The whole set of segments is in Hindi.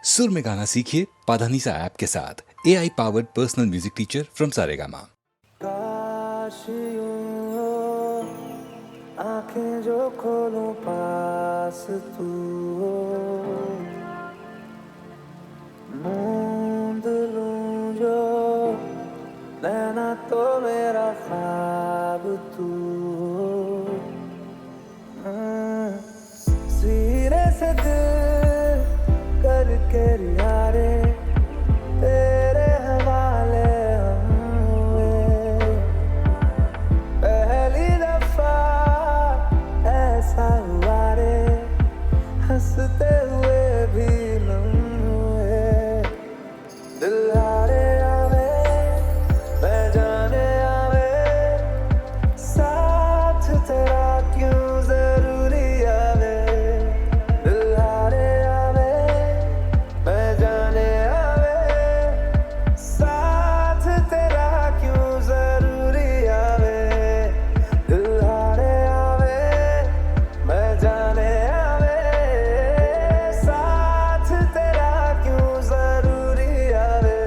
सुर में गाना सीखिए पाधानीसा ऐप के साथ। AI powered personal music teacher from Saregama. काश यूं हो, आंखें जो खोलूं पास तू हो, मूंद लूं जो नैना तो मेरा ख्वाब तू हो। सीने से दिल करके यारे तेरे हवाले हम हुए। पहली दफा ऐसा हुआ रे, हंसते हुए भी नम हुए। दिल हारे आवे, मैं जाने आवे, साथ तेरा क्यों जरूरी आवे। दिल हारे आवे, मैं जाने आवे, साथ तेरा क्यों जरूरी आवे। दिल हारे आवे, मैं जाने आवे, साथ तेरा क्यों जरूरी आवे।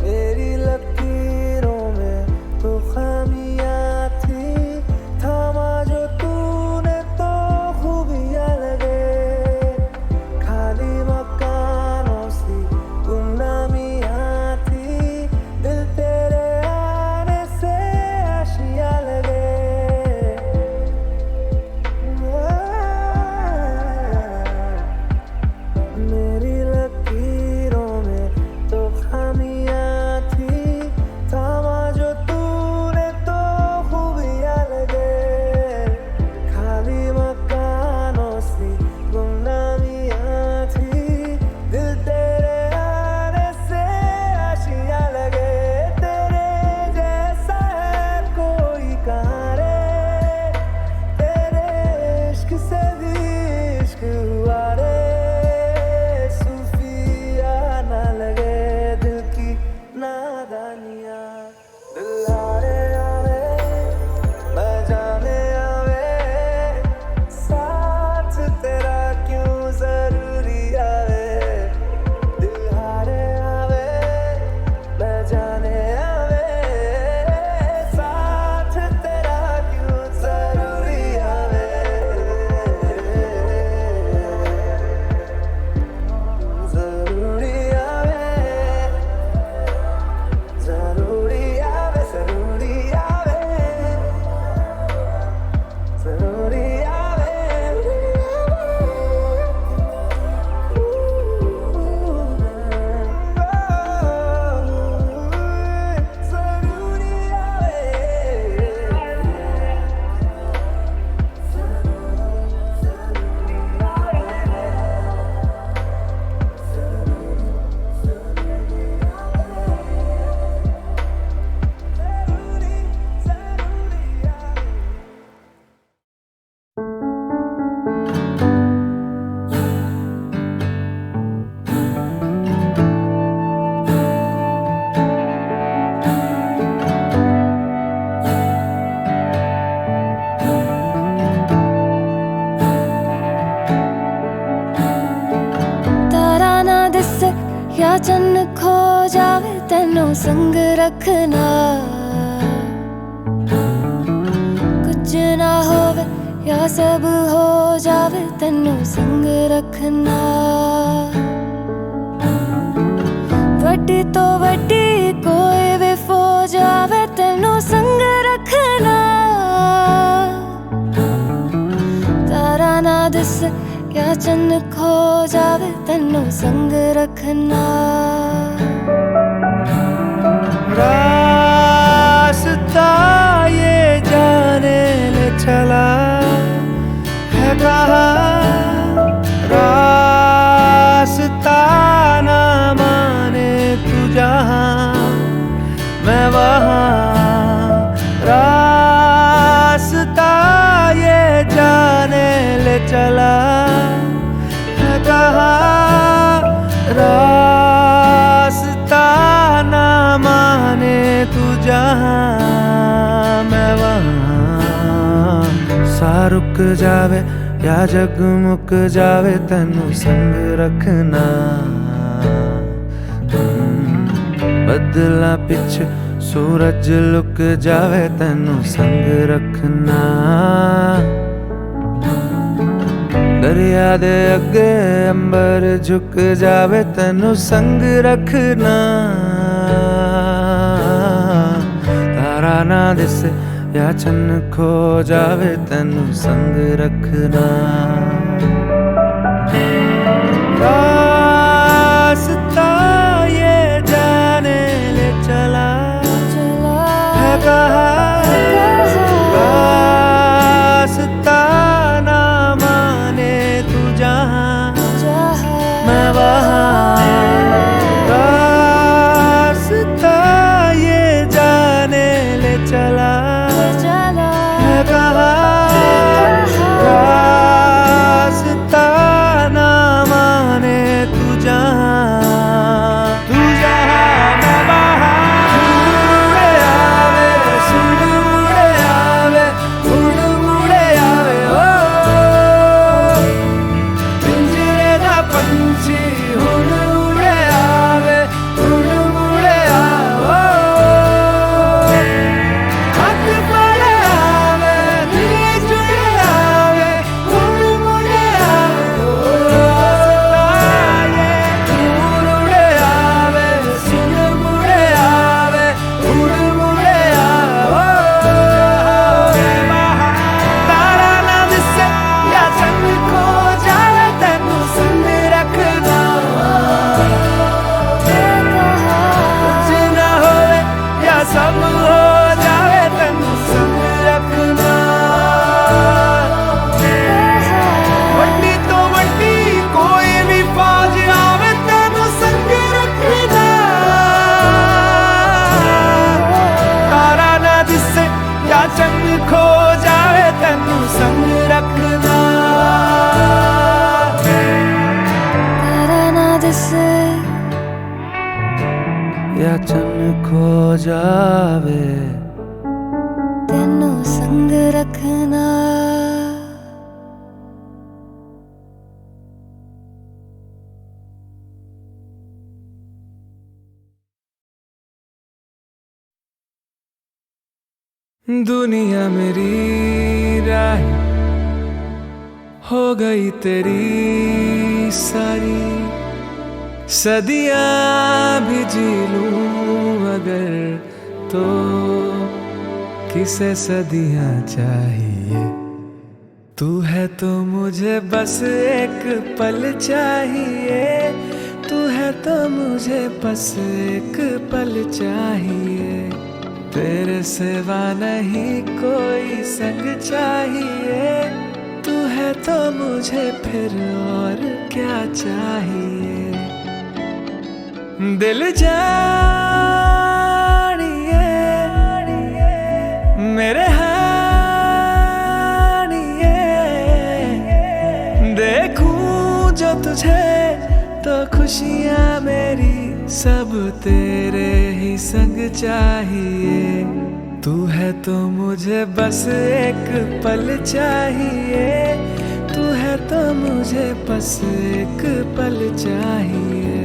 मेरी लकीरों में तो खामियां थी, थामा जो तूने तो खूबियां लगे। खाली मकानों सी गुमनामियां थी, दिल तेरे आने से आशियां लगे। मेरी लकीरों में तो खामियां थी, थामा जो तूने तो खूबियां लगे। खाली मकानों सी गुमनामियां थी, दिल तेरे आने से आशियां लगे। तेरे जैसा है कोई कहाँ रे, तेरे इश्क से भी इश्क हुआ रे। सूफिया ना लगे दिल की नादानियाँ। दिल हारे आवे, मैं जाने आवे, साथ तेरा क्यों जरूरी आवे। दिल हारे आवे, मैं जाने आवे, साथ तेरा क्यों जरूरी आवे। जरूरी आवे, जरूरी आवे, जरूरी आवे, जरूरी आवे। जरूरी तारा ना दिसे या चन्न खो जावे, तेनों संग रखना। कुछ ना होवे या सब हो जावे, तेनों संग रखना। वड्डी तो वड्डी कोई भी फौज आवे, तेनों संग रखना। तारा ना दिसे या चन्न खो जावे, तेनों संग रखना। रास्ता ये जाने ले चला है कहाँ, जहाँ मैं वहाँ सा रुक जावे या जग मुक जावे तेनू संग रखना बदला पिछ सूरज लुक जावे तेनू संग रखना दरिया दे अगे अंबर झुक जावे तेनू संग रखना तारा ना दिसे या चन्न खो जावे तेनू संग रखना रास्ता ये जाने ले चला है कहाँ रास्ता ना माने तू जहाँ मैं वहाँ रास्ता ये जाने ले चला है कहाँ रास्ता ना माने तू जहाँ मैं वहाँ मुड़े आवे सुन मुड़े आवे उड़ मुड़े आवे ओ पिंजरे दा पंछी हुण उड़े आवे उड़ मुड़े आवे हाथ पड़े आवे दिल जुड़े आवे उड़ मुड़े आवे दूर उड़े आवे सुन मुड़े आवे उड़ मुड़े आवे तारा ना दिसे या चंद खो जावे तेनू संग रखना कुछ ना होवे या सब हो जावे तेनू संग रखना वड्डी तो वड्डी कोई भी फौज आवे तेनू संग रखना तारा ना दिसे या चंद खो जावे तेनू संग रखना तारा ना दिसे या चंद खो जावे तेनू संग रखना दुनिया मेरी राह हो गई तेरी सारी सदियां भी जी लूं अगर तो किसे सदियां चाहिए तू है तो मुझे बस एक पल चाहिए तू है तो मुझे बस एक पल चाहिए तेरे सिवा नहीं कोई संग चाहिए तू है तो मुझे फिर और क्या चाहिए दिल जानिए मेरे हानिए देखूं जो तुझे तो खुशियां मेरी सब तेरे ही संग चाहिए तू है तो मुझे बस एक पल चाहिए तू है तो मुझे बस एक पल चाहिए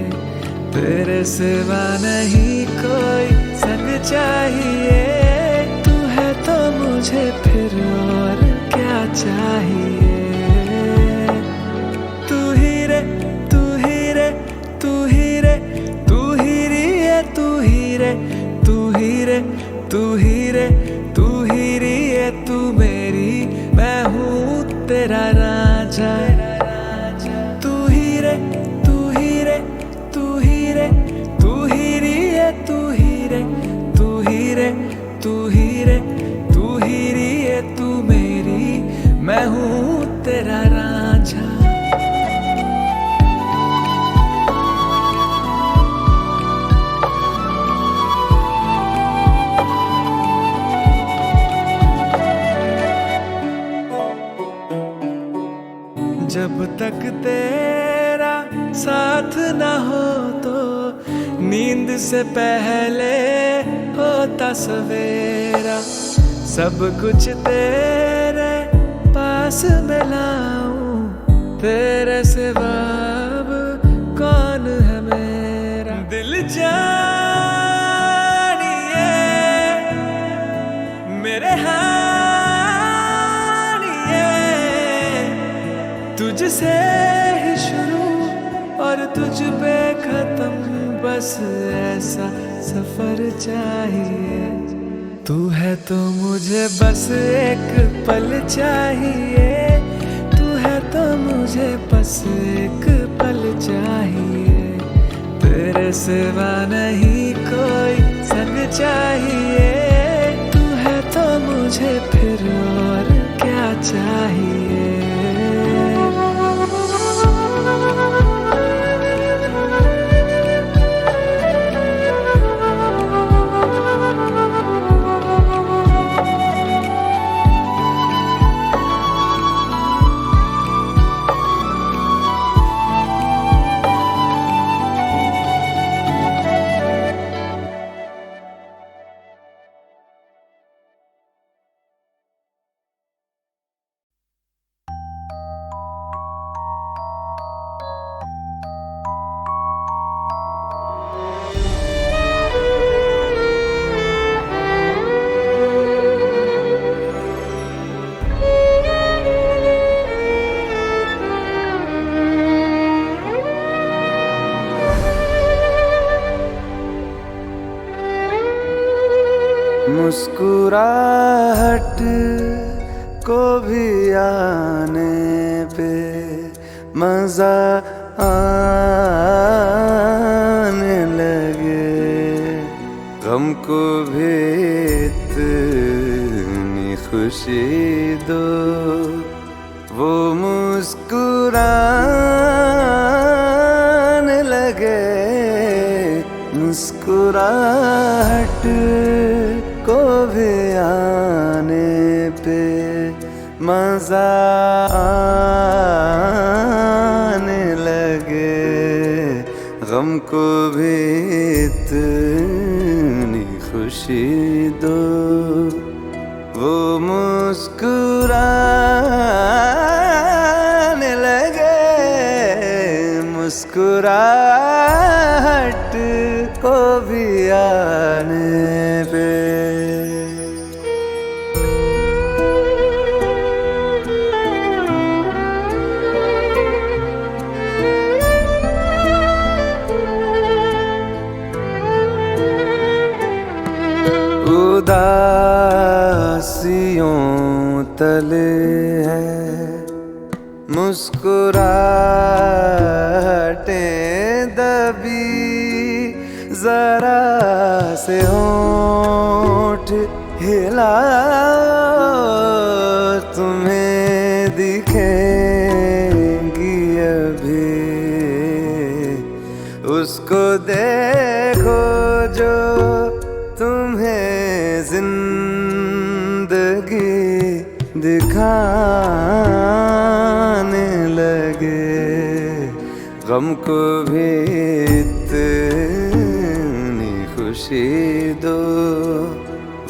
तेरे सिवा नहीं कोई संग चाहिए तू है तो मुझे फिर और क्या चाहिए तू ही रे तू ही रे तू ही रे तू ही रे तू ही रे तू ही रे तू ही रे तू ही रे तू मेरी मैं हूँ तेरा राजा तू ही रे तू ही रे तू ही रे तू ही रे तू ही रे तू ही रे तू ही रे तू ही रे तू मेरी मैं हूँ तेरा राजा जब तक तेरा साथ ना हो तो नींद से पहले होता सवेरा। सब कुछ तेरे पास में लाऊं, तेरे सिवा अब कौन है मेरा। दिल जानिए मेरे हानिए, तुझसे ही शुरू और तुझ पे खत्म, बस ऐसा सफर चाहिए। तू है तो मुझे बस एक पल चाहिए, तू है तो मुझे बस एक पल चाहिए। तेरे सिवा नहीं कोई संग चाहिए, तू है तो मुझे फिर और क्या चाहिए। मुस्कुराहट को भी आने पे मजा आने लगे, गम को भी इतनी खुशी दो, वो मुस्कुराने लगे। मुस्कुराहट को भी आने पे मजा आने लगे, गम को भी इतनी खुशी दो, वो मुस्कुराने लगे। मुस्कुराहट को भी आने पे उदासियों तले है मुस्कुराहटें दबी, जरा से होंठ हिलाओ, तुम्हें दिखेंगी अभी। उसको देखो जो तुम्हें जिंदगी दिखाने लगे, गम को भी इतनी खुशी दो,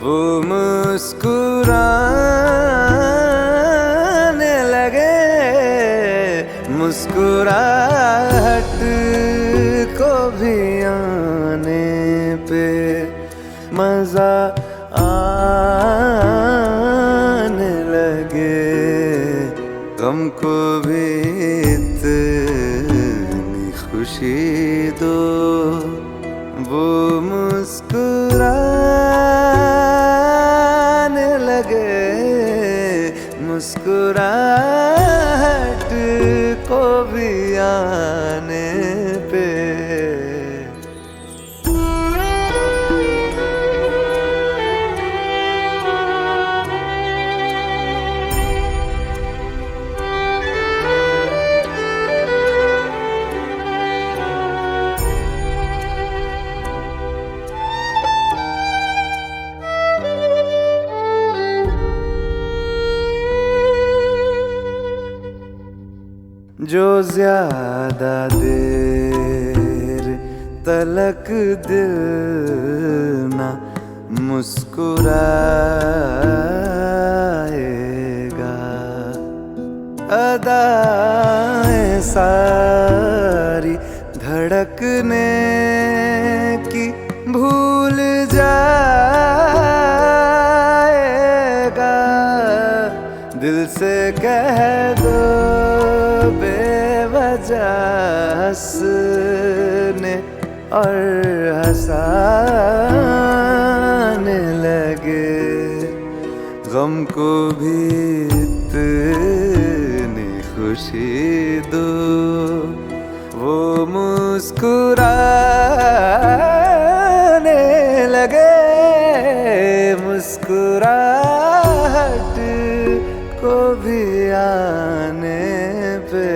वो मुस्कुराने लगे। मुस्कुराहट को भी आने पे मजा आने लगे, गम को भी इतनी खुशी दो, वो मुस्कुराने लगे। मुस्कुराहट को भी आने पे जो ज्यादा देर तलक दिल ना मुस्कुराएगा, अदाएं सारी धड़कने की भूल जाएगा। दिल से कह दो बेवजह हंसने और हंसाने लगे, गम को भी इतनी खुशी दो वो मुस्कुराने लगे। मुस्कुराहट को भी आने पे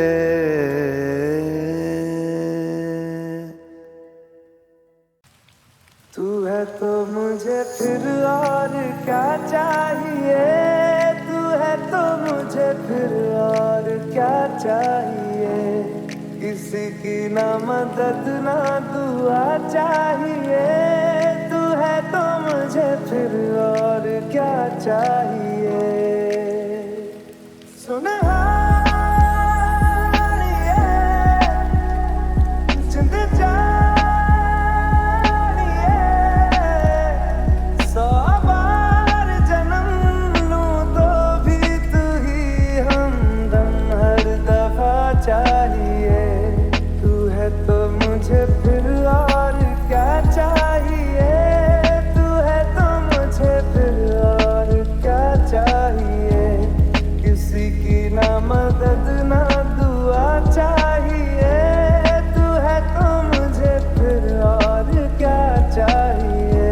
तू है तो मुझे फिर और क्या चाहिए, तू है तो मुझे फिर और क्या चाहिए। किसी की ना मदद ना दुआ चाहिए, तू है तो मुझे फिर और क्या चाहिए। सुनहारिए जिंद जानिए, 100 बार जन्म लूं तो भी तू ही हमदम हर दफा चाहिए। तू है तो मुझे फिर और क्या चाहिए, तू है तो मुझे फिर और क्या चाहिए। किसी की ना मदद ना दुआ चाहिए, तू है तो मुझे फिर और क्या चाहिए।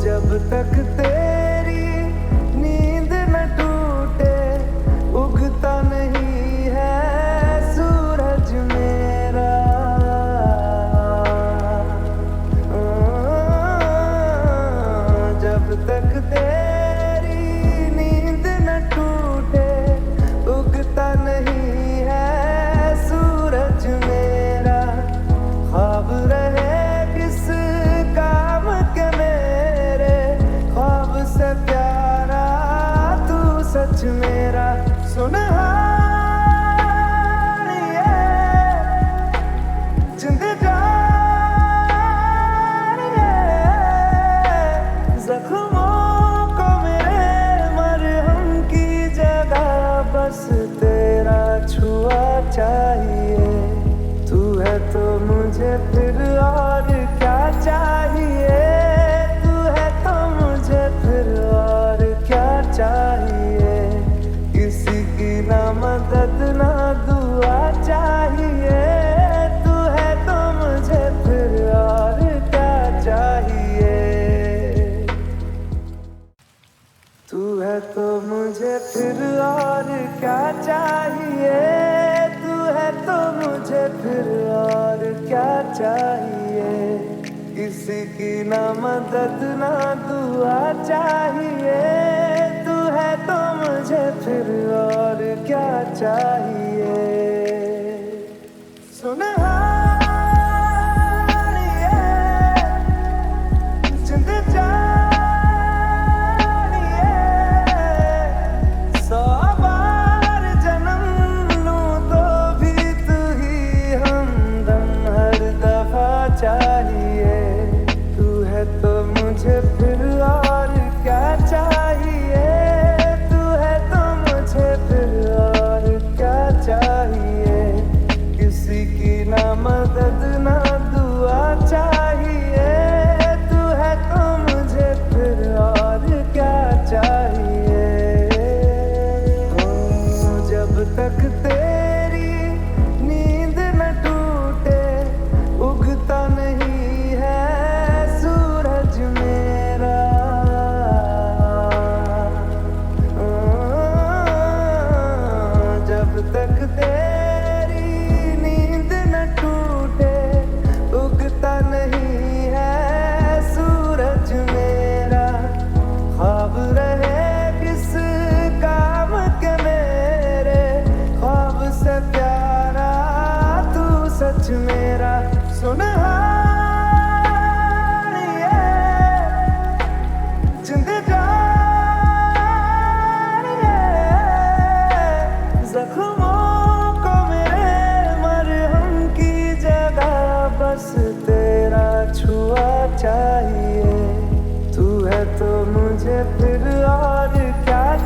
जब तक तेरी नींद न टूटे उगता नहीं है सूरज मेरा। जब तक तेरी नींद न टूटे उगता नहीं है सूरज मेरा। ख्वाब रहे किस काम के मेरे, ख्वाब से प्यारा तू सच मेरा। सुनहारिए जिंद जानिए, जख्मों को मेरे मरहम की जगह बस तेरा छुआ चाहिए। तू है तो मुझे फिर और क्या चाहिए, तू है तो मुझे फिर और क्या चाहिए। किसी की ना मदद ना दुआ चाहिए, तू है तो मुझे फिर और क्या चाहिए। तू है तो मुझे फिर और क्या चाहिए, तू है तो मुझे फिर और क्या चाहिए। किसी की ना मदद ना दुआ चाहिए, तू है तो मुझे फिर और क्या चाहिए। सुनहारिए जिंद जानिए, 100 बार जन्म लूं तो भी तू ही हमदम हर दफा चाहिए। तू है तो मुझे फिर और क्या चाहिए, तू है तो मुझे फिर और क्या चाहिए। किसी की ना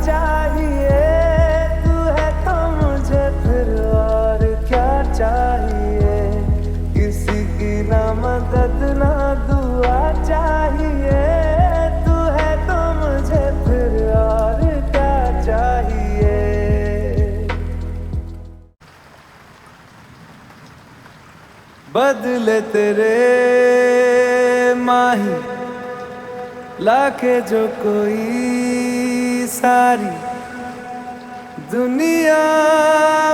चाहिए, तू है तो मुझे फिर और क्या चाहिए, किसी की ना मदद ना दुआ चाहिए, तू है तो मुझे फिर और क्या चाहिए। बदले तेरे माही लाके जो कोई सारी दुनिया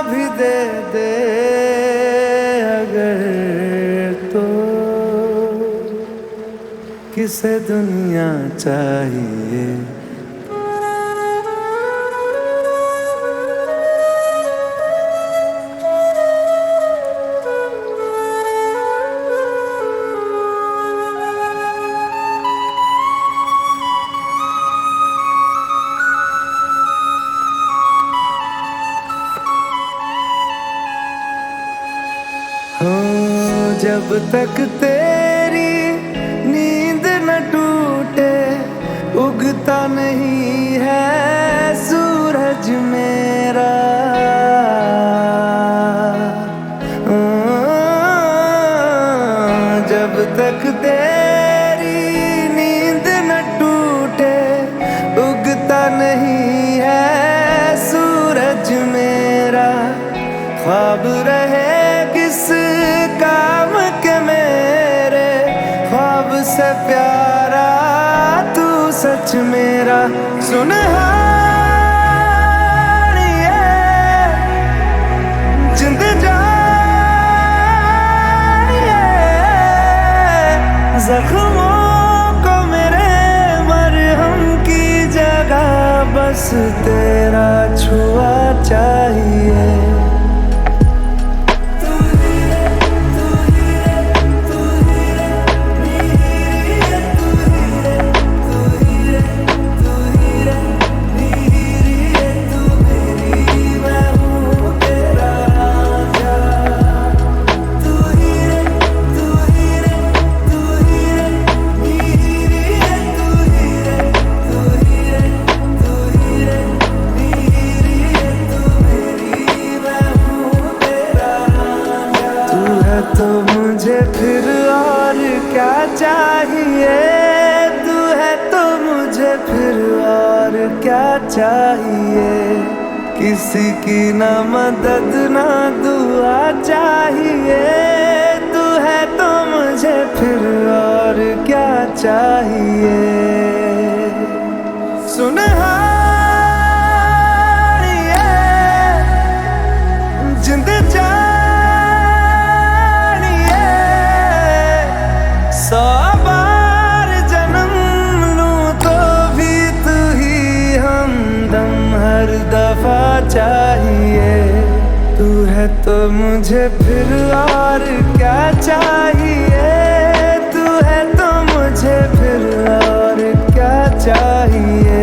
भी दे दे अगर, तो किसे दुनिया चाहिए। जब तक तेरी नींद न टूटे, उगता नहीं है सूरज मेरा। जब तक तेरी नींद न टूटे, उगता नहीं है सूरज मेरा। ख्वाब रहे किस काम के मेरे, ख्वाब से प्यारा तू सच मेरा। सुनहारिए जिंद जानिए, जख्मों को मेरे मरहम की जगह बस तेरा छुआ चाहिए। तो मुझे फिर और क्या चाहिए, तू है तो मुझे फिर और क्या चाहिए, किसी की ना मदद ना दुआ चाहिए, तू है तो मुझे फिर और क्या चाहिए। सुनहारिए जिंद सौ बार जन्म लूं तो भी तू ही हमदम हर दफा चाहिए। तू है तो मुझे फिर और क्या चाहिए, तू है तो मुझे फिर और क्या चाहिए,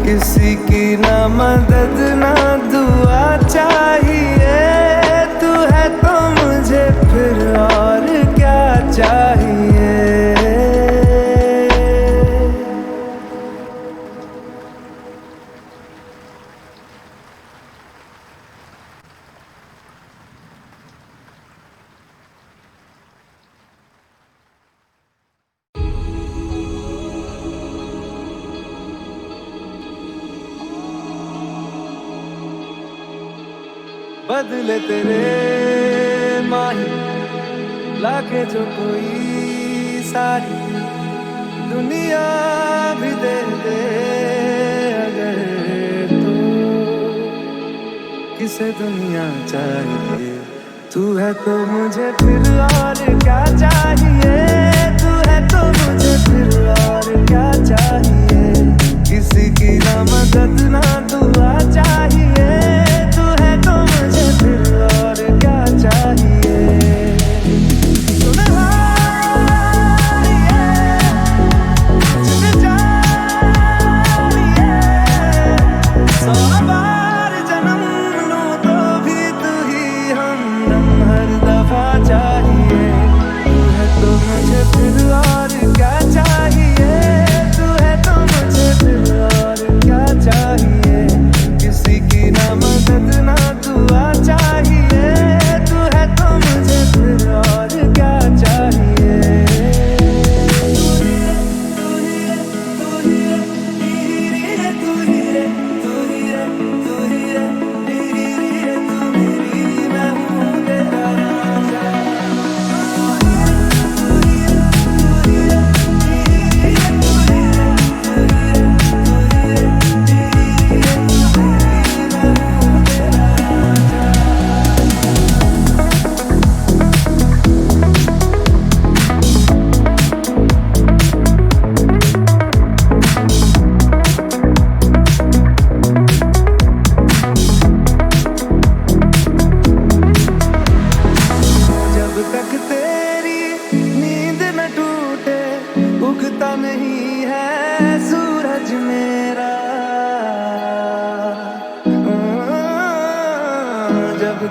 किसी की ना मदद ना दुआ चाहिए, तू है तो मुझे फिर और क्या चाहिए। बदले तेरे माही लाके जो कोई सारी दुनिया भी दे दे अगर, तो किसे दुनिया चाहिए। तू है तो मुझे फिर और क्या चाहिए, तू है तो मुझे फिर और क्या चाहिए, किसी की ना मदद ना दुआ चाहिए, तू है तो मुझे फिर और क्या चाहिए। फिर और क्या चाहिए, तू है तो मुझे फिर और क्या चाहिए।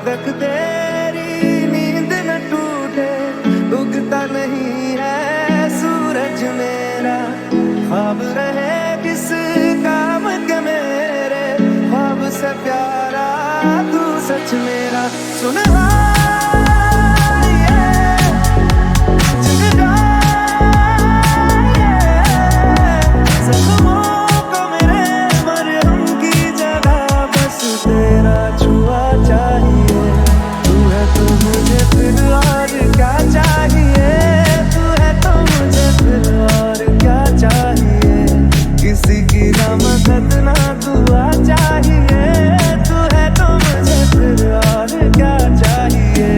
तक तेरी नींद न टूटे, उगता नहीं है सूरज मेरा। ख्वाब रहे किस काम के मेरे, ख्वाब से प्यारा तू सच मेरा। सुन तेरा छुआ चाहिए, तू है तो मुझे फिर और क्या चाहिए, तू है तो मुझे फिर और क्या चाहिए। किसी की ना मदद ना दुआ चाहिए, तू है तो मुझे फिर और क्या चाहिए।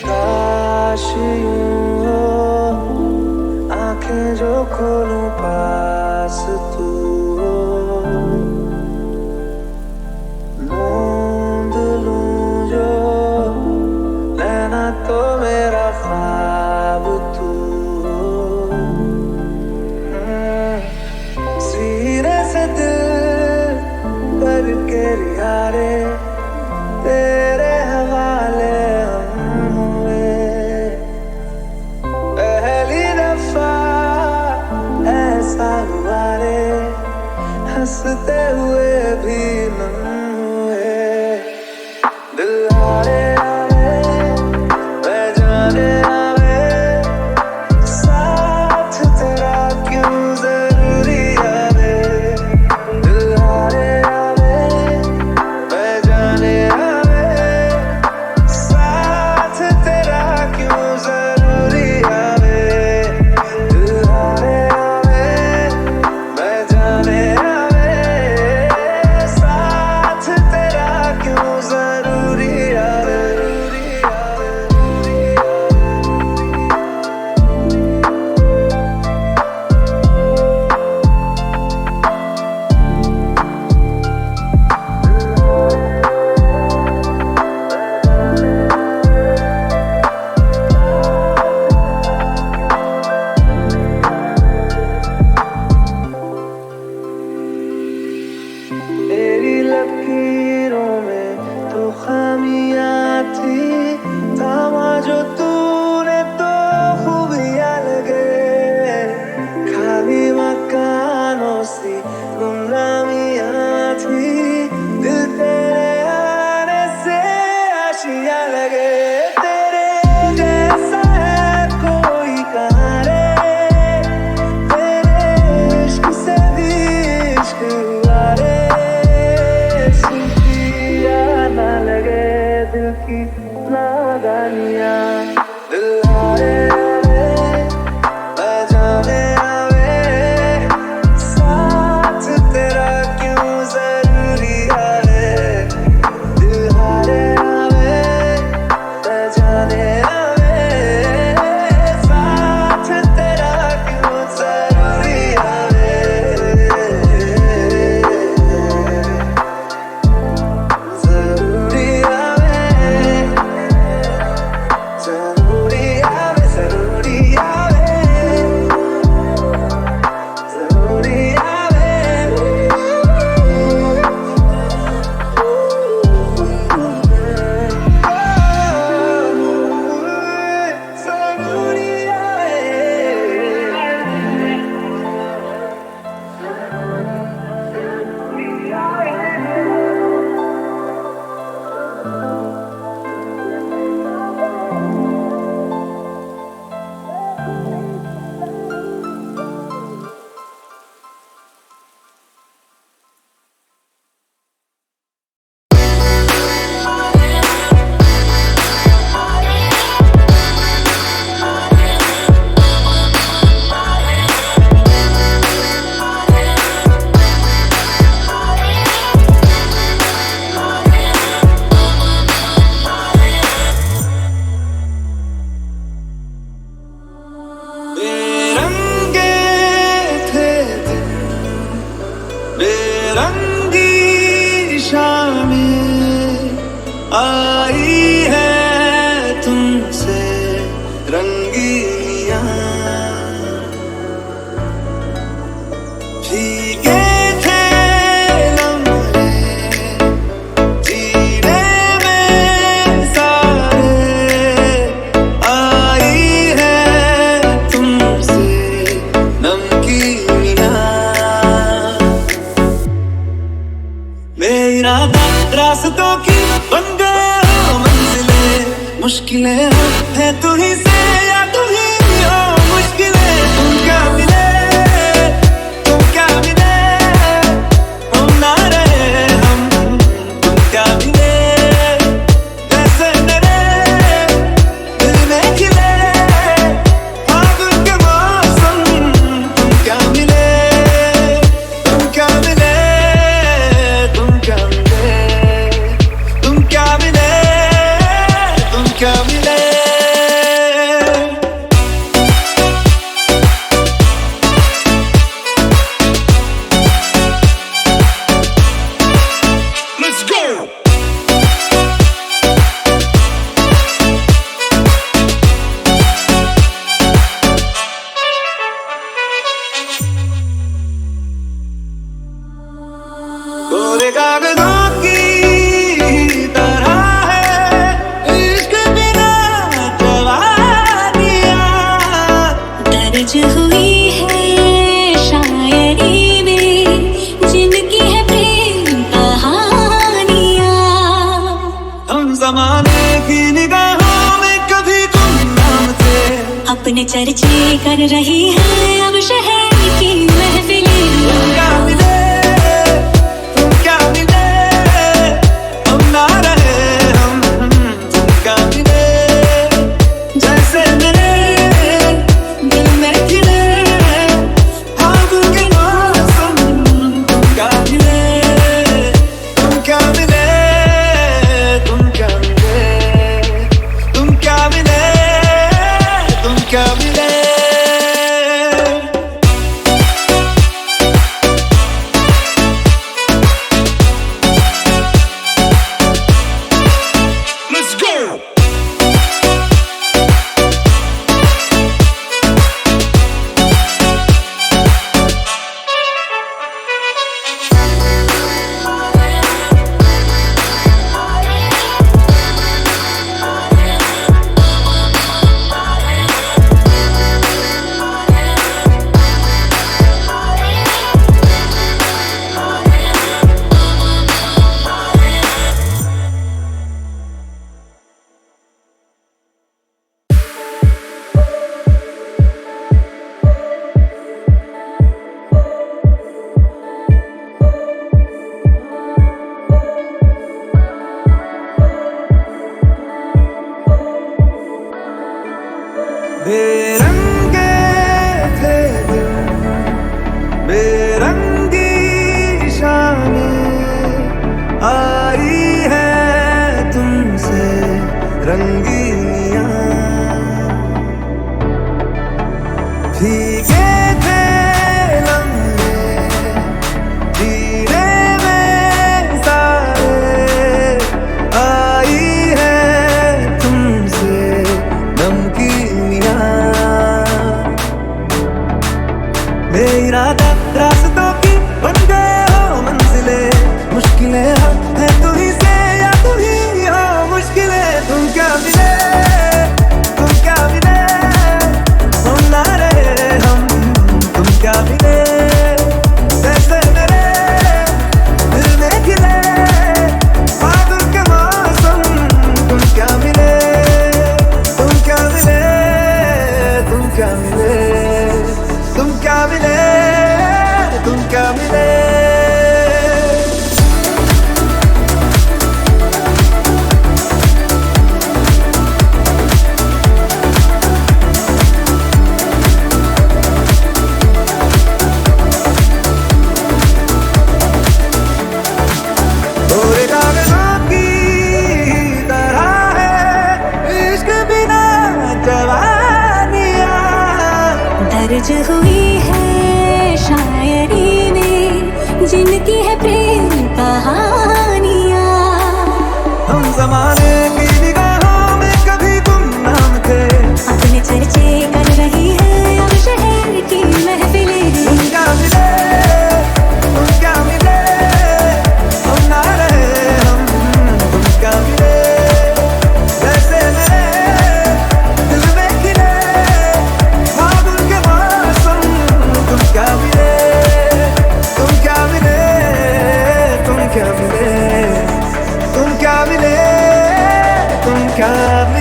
काश यूं हो आंखें जो खोलूं पास तू हो, मूंद लूं जो नैना तो मेरा ख्वाब तू हो। सीने से दिल करके रिहारे तेरे हवाले हम हुए, पहली दफा ऐसा हुआ रे, हंसते हुए भी नम हुए। दिल हारे आवे मैं जाने आवे, साथ तेरा क्यों जरूरी आवे। दिल हारे आवे मैं जाने आवे, साथ तेरा क्यों जरूरी आवे। दिल हारे आवे मैं जाने आवे, साथ तेरा क्यों जरूरी आवे। तेरी लकीरों में तो खामियां थी, थामा जो तूने तो खूबियां लगे। खाली मकानों सी गुमनामियां थी, दिल तेरे आने से आशियां लगे। तेरे जैसा है कोई कहाँ रे, तेरे इश्क से भी इश्क हुआ रे। ना लगे दिल की नादानियां, दिल हारे आवे मैं जाने आवे, साथ तेरा बेरंगी शामें आई है तुमसे रंगीनियां, भीगे थे लम्हे जीने में सारे, आई है तुमसे नमकीनियां। मेरा रास्तों की बन गए हो मंजिलें, मुश्किलें है तू ही से या तू ही हो मुश्किलें। तुम क्या मिले, तुम क्या मिले, हम ना रहे हम, तुम क्या मिले, जैसे मेरे दिल में खिले फागुन के मौसम। तुम क्या मिले, तुम क्या मिले, तुम क्या मिले, तुम क्या मिले, तुम क्या मिले। Let's go! कोरे कागजों की तरह है इश्क बिना जवानियां, दर्ज हुई है शायरी में जिनकी है प्रेम कहानियाँ। हम जमाने की निगाहों में कभी तुम नाम थे, अपने चर्चे कर रही है अब शहर की महफिलें। तुम क्या मिले, तुम क्या मिले, हम ना रहे हम, तुम क्या मिले, जैसे मेरे दिल में खिले फागुन के मौसम। तुम क्या मिले, तुम क्या मिले, तुम क्या मिले, तुम क्या मिले, तुम क्या मिले। Let's go! बेरंगे थे दिन, बेरंगी शामें आई है तुमसे रंगीनियां, भीगे थे लम्हे जीने में सारे, आई है तुमसे नमकीनियां। मेरा रास्तों की बन गए हो मंजिलें, मुश्किलें है तू ही से या तू ही हो मुश्किलें। तुम क्या मिले, सुनती है प्रेम कहानियाँ। हम जमाने की निगाहों में कभी गुमनाम थे, अपने चर्चे कर रही है अब शहर की महफिलें। तुम क्या मिले, तुम क्या मिले, हम ना रहे हम, तुम क्या मिले, जैसे मेरे दिल में खिले फागुन के मौसम। तुम क्या मिले, तुम क्या मिले, तुम क्या मिले, तुम क्या मिले, तुम क्या मिले।